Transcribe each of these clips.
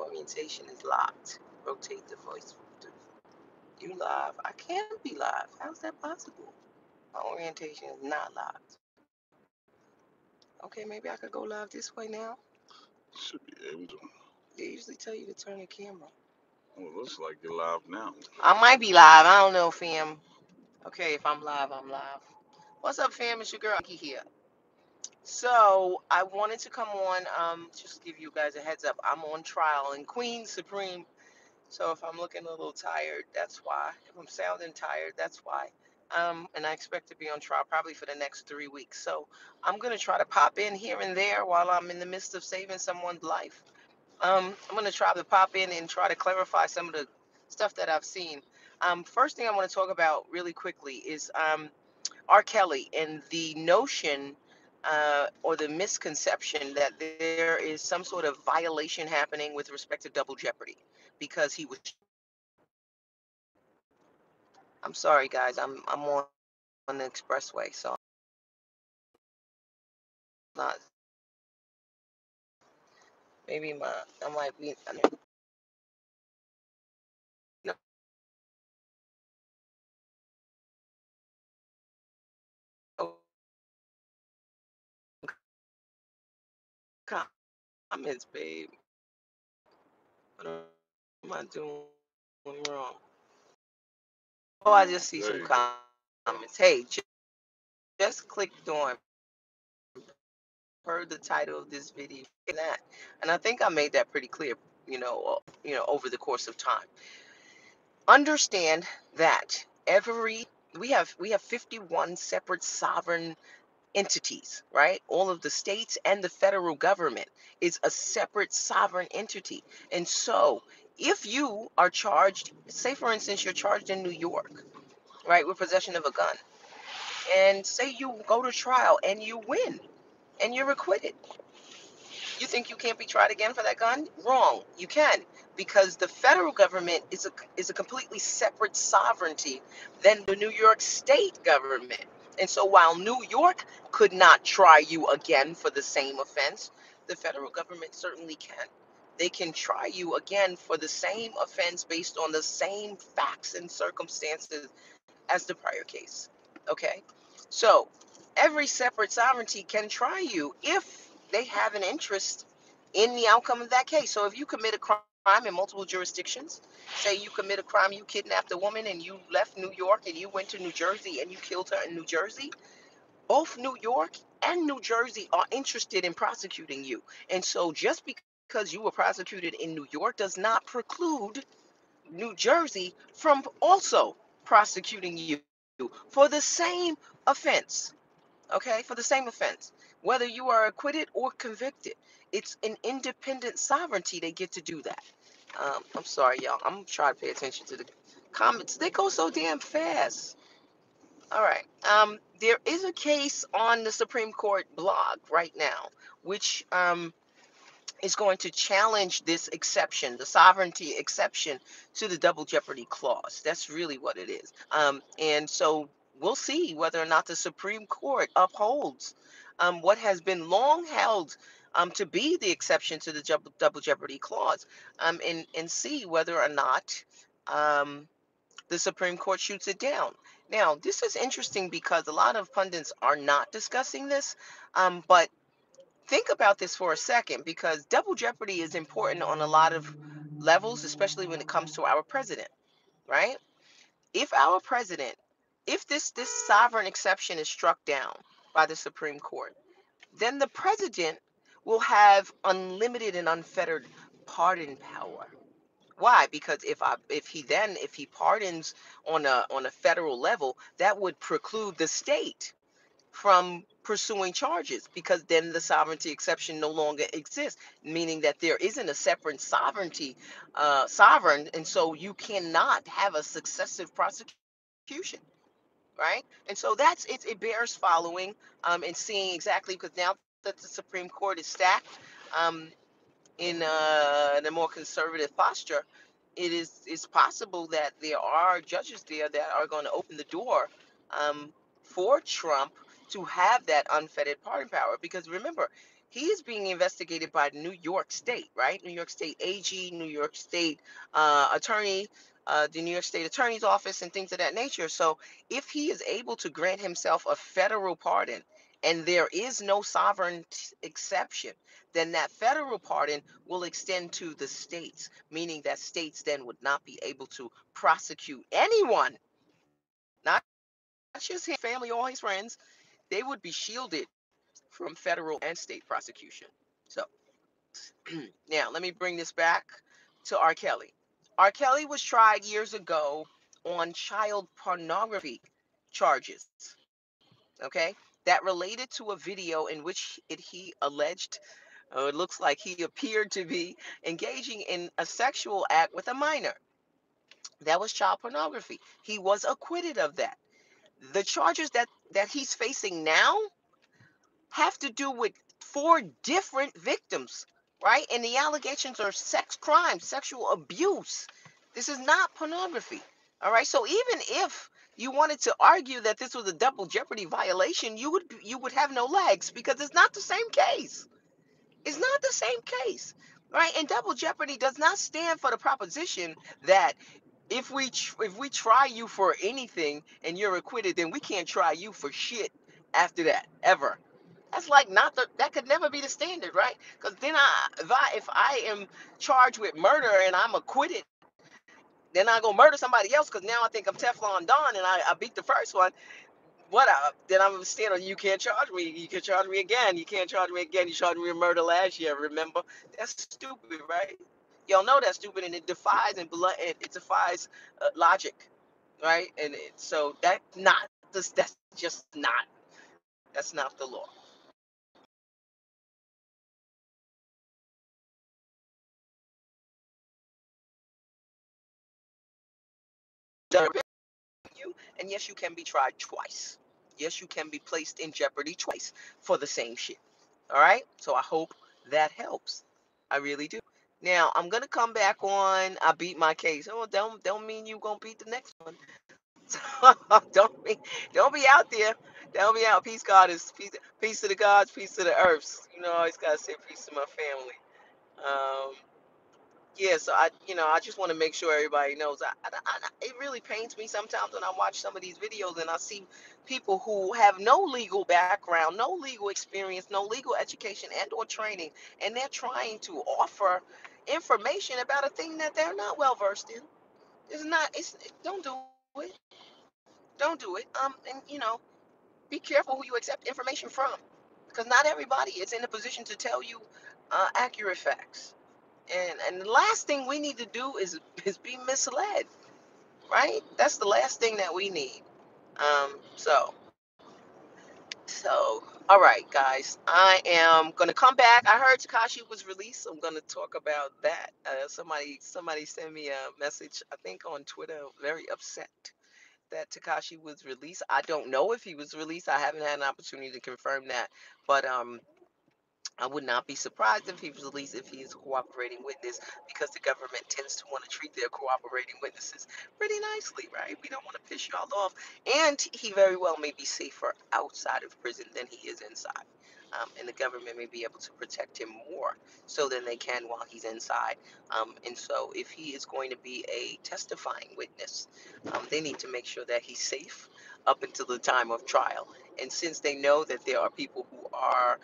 Orientation is locked. Rotate the voice. You live? I can't be live. How's that possible? My orientation is not locked. Okay, maybe I could go live this way now. Should be able to. They usually tell you to turn the camera. Well, it looks like you're live now. I might be live. I don't know, fam. Okay, if I'm live, I'm live. What's up, fam? It's your girl Nikki here. So I wanted to come on, just give you guys a heads up. I'm on trial in Queens Supreme. So if I'm looking a little tired, that's why. If I'm sounding tired, that's why. And I expect to be on trial probably for the next 3 weeks. So I'm gonna try to pop in here and there while I'm in the midst of saving someone's life. I'm gonna try to pop in and try to clarify some of the stuff that I've seen. First thing I want to talk about really quickly is R. Kelly and the notion or the misconception that there is some sort of violation happening with respect to double jeopardy because he was. I'm sorry, guys. I'm on the expressway, so I'm not. Maybe I might be. No, comments, babe. What am I doing wrong? Oh, I just see some There you go. comments. Hey, just clicked on, heard the title of this video, and that, and I think I made that pretty clear. Over the course of time. Understand that we have 51 separate sovereign entities, right? All of the states and the federal government is a separate sovereign entity. And so, if you are charged, say for instance, you're charged in New York, right, with possession of a gun, and say you go to trial and you win and you're acquitted, you think you can't be tried again for that gun? Wrong. You can, because the federal government is a completely separate sovereignty than the New York State government. And so while New York could not try you again for the same offense, the federal government certainly can. They can try you again for the same offense based on the same facts and circumstances as the prior case. Okay? So every separate sovereignty can try you if they have an interest in the outcome of that case. So if you commit a crime in multiple jurisdictions, say you commit a crime, you kidnapped a woman and you left New York and you went to New Jersey and you killed her in New Jersey, both New York and New Jersey are interested in prosecuting you. And so just because you were prosecuted in New York does not preclude New Jersey from also prosecuting you for the same offense. Okay, for the same offense, whether you are acquitted or convicted. It's an independent sovereignty. They get to do that. I'm sorry, y'all. I'm trying to pay attention to the comments. They go so damn fast. All right. There is a case on the Supreme Court blog right now, which is going to challenge this exception, the sovereignty exception to the double jeopardy clause. That's really what it is. And so we'll see whether or not the Supreme Court upholds what has been long held to be the exception to the double jeopardy clause, and see whether or not the Supreme Court shoots it down. Now, this is interesting because a lot of pundits are not discussing this, but think about this for a second, because double jeopardy is important on a lot of levels, especially when it comes to our president, right? If our president, if this sovereign exception is struck down by the Supreme Court, then the president will have unlimited and unfettered pardon power. Why? Because if he pardons on a federal level, that would preclude the state from pursuing charges, because then the sovereignty exception no longer exists, meaning that there isn't a separate sovereign, and so you cannot have a successive prosecution, right? And so that's it. It bears following and seeing exactly, because now that the Supreme Court is stacked um, in a more conservative posture, it's possible that there are judges there that are going to open the door for Trump to have that unfettered pardon power. Because remember, He is being investigated by New York State, right? New York State AG, New York State attorney, the New York State Attorney's Office, and things of that nature. So if he is able to grant himself a federal pardon, and there is no sovereign exception, then that federal pardon will extend to the states, meaning that states then would not be able to prosecute anyone, not just his family or his friends. They would be shielded from federal and state prosecution. So now let me bring this back to R. Kelly. R. Kelly was tried years ago on child pornography charges, okay, that related to a video in which he alleged, it looks like he appeared to be engaging in a sexual act with a minor. That was child pornography. He was acquitted of that. The charges that he's facing now have to do with four different victims, right? And the allegations are sex crimes, sexual abuse. This is not pornography. All right. So even if you wanted to argue that this was a double jeopardy violation, you would have no legs, because it's not the same case. It's not the same case. Right? And double jeopardy does not stand for the proposition that if we try you for anything and you're acquitted, then we can't try you for shit after that ever. That's like not that could never be the standard, right? Because then if I am charged with murder and I'm acquitted, then I go murder somebody else because now I think I'm Teflon Don and I beat the first one. What then I'm gonna stand on, you can't charge me. You can charge me again. You can't charge me again. You charged me with murder last year. Remember? That's stupid, right? Y'all know that's stupid, and it defies it defies logic, right? And so that's just not, that's not the law. You, and yes, you can be tried twice. Yes, you can be placed in jeopardy twice for the same shit. All right. So I hope that helps. I really do. Now I'm gonna come back on. I beat my case. Oh, don't mean you gonna beat the next one. don't be don't be out there. Don't be out. Peace, God is peace to the gods, peace to the earths. You know, I always gotta say peace to my family. Um, yeah, so I just want to make sure everybody knows. It really pains me sometimes when I watch some of these videos and I see people who have no legal background, no legal experience, no legal education and or training, and they're trying to offer information about a thing that they're not well versed in. It's not. Don't do it. Don't do it. And be careful who you accept information from, because not everybody is in a position to tell you accurate facts. And the last thing we need to do is be misled, right? That's the last thing that we need. So all right, guys, I am gonna come back. I heard Takashi was released, so I'm gonna talk about that. Somebody sent me a message, I think on Twitter, very upset that Takashi was released. I don't know if he was released. I haven't had an opportunity to confirm that, but I would not be surprised if he was released if he is a cooperating witness, because the government tends to want to treat their cooperating witnesses pretty nicely, right? We don't want to piss y'all off. And he very well may be safer outside of prison than he is inside. And the government may be able to protect him more so than they can while he's inside. And so, if he is going to be a testifying witness, they need to make sure that he's safe up until the time of trial. And since they know that there are people who are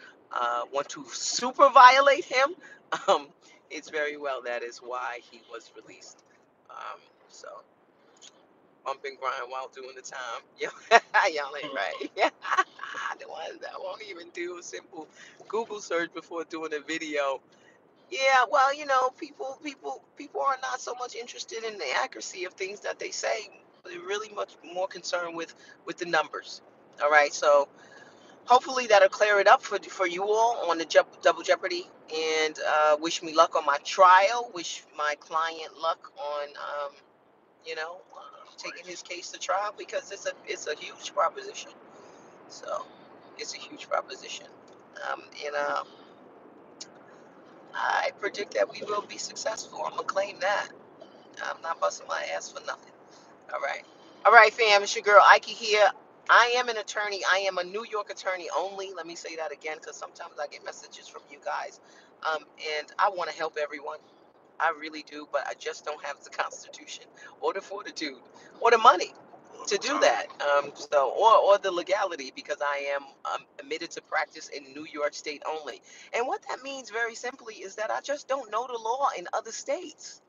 want to super violate him, um, it's very well that is why he was released. So bump and grind while doing the time. Y'all ain't right. The ones that won't even do a simple Google search before doing a video. Yeah, well, people are not so much interested in the accuracy of things that they say. They're really much more concerned with the numbers. All right, so hopefully that'll clear it up for you all on the double jeopardy, and wish me luck on my trial. Wish my client luck on taking his case to trial, because it's a huge proposition. So it's a huge proposition. And I predict that we will be successful. I'm gonna claim that. I'm not busting my ass for nothing. All right, fam. It's your girl Ike here. I am an attorney. I am a New York attorney only. Let me say that again because sometimes I get messages from you guys. And I want to help everyone. I really do, but I just don't have the constitution or the fortitude or the money All to the do time. that. Or the legality because I am admitted to practice in New York State only. And what that means very simply is that I just don't know the law in other states.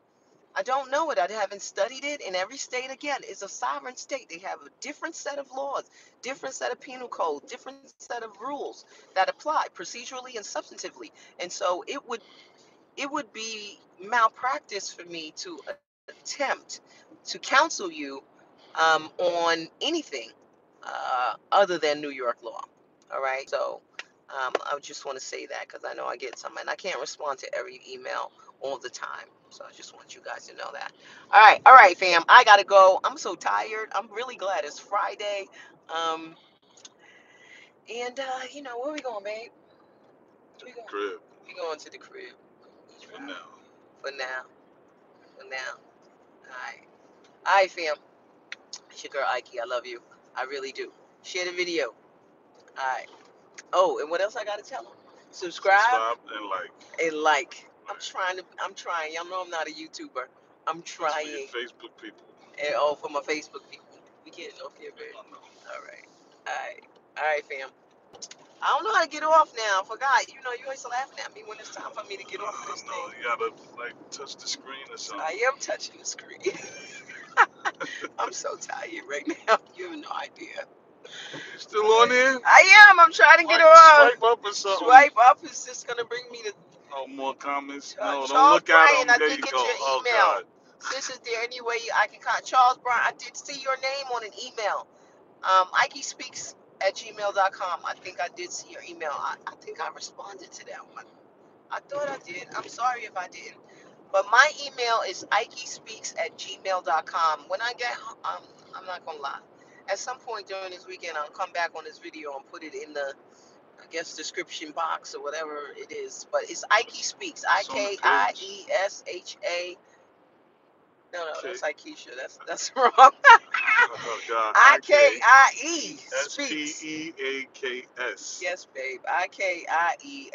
I don't know it. I haven't studied it. And every state, again, is a sovereign state. They have a different set of laws, different set of penal code, different set of rules that apply procedurally and substantively. And so it would be malpractice for me to attempt to counsel you on anything other than New York law. All right. So I just want to say that because I know I get some, and I can't respond to every email all the time. So I just want you guys to know that. All right, fam. I gotta go. I'm so tired. I'm really glad it's Friday. Um, and where we going, babe? To We the going? crib We going to the crib. That's for right. now. For now. For now. All right. All right, fam. It's your girl Ike. I love you. I really do. Share the video. All right. Oh, and what else I gotta tell them? Subscribe Subscribe and like. and like. I'm Right. trying to. I'm trying. Y'all know I'm not a YouTuber. I'm That's for your trying. Facebook people. And oh, for my Facebook people. We getting off here, They babe. don't know. All right. All right. All right, fam. I don't know how to get off now. I forgot. You always laughing at me when it's time for me to get off of I this know. thing. You gotta like touch the screen or something. I am touching the screen. I'm so tired right now. You have no idea. You still on there? I am. I'm trying to get off. Swipe up or something. Swipe up is just gonna bring me to Oh, more comments. No, don't Charles look at Bryant. them. I There did you get go. your Oh email. God. Sis, is there any way I can contact Charles Bryant? I did see your name on an email. IkeSpeaks@gmail.com. I think I did see your email. I think I responded to that one. I thought I did. I'm sorry if I didn't. But my email is IkeSpeaks@gmail.com. When I get, I'm not gonna lie. At some point during this weekend, I'll come back on this video and put it in the, I guess, description box or whatever it is. But it's Ike Speaks. I It's on the K I page. E S H A. No, Okay. that's Ikesha. That's wrong. Oh God. IKIE Speaks. IKESPEAKS. Yes, babe. IKIESPEAKS.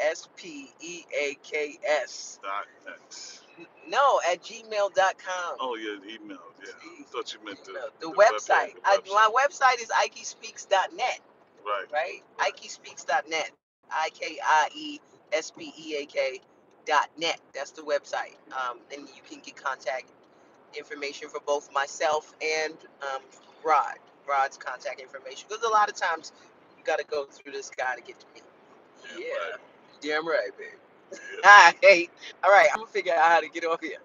.x. No, at gmail.com. Oh yeah, the email. Yeah. I See, thought you meant the the the web. Yeah, website. the My website. website is IkeSpeaks.net, Right. right? Right. IkeSpeaks.net. IKIESPEAK.net. That's the website. And you can get contact information for both myself and Rod. Rod's contact information. Because a lot of times you got to go through this guy to get to me. Damn Yeah. right. Damn right, babe. Yeah. All right. All right. I'm going to figure out how to get off here.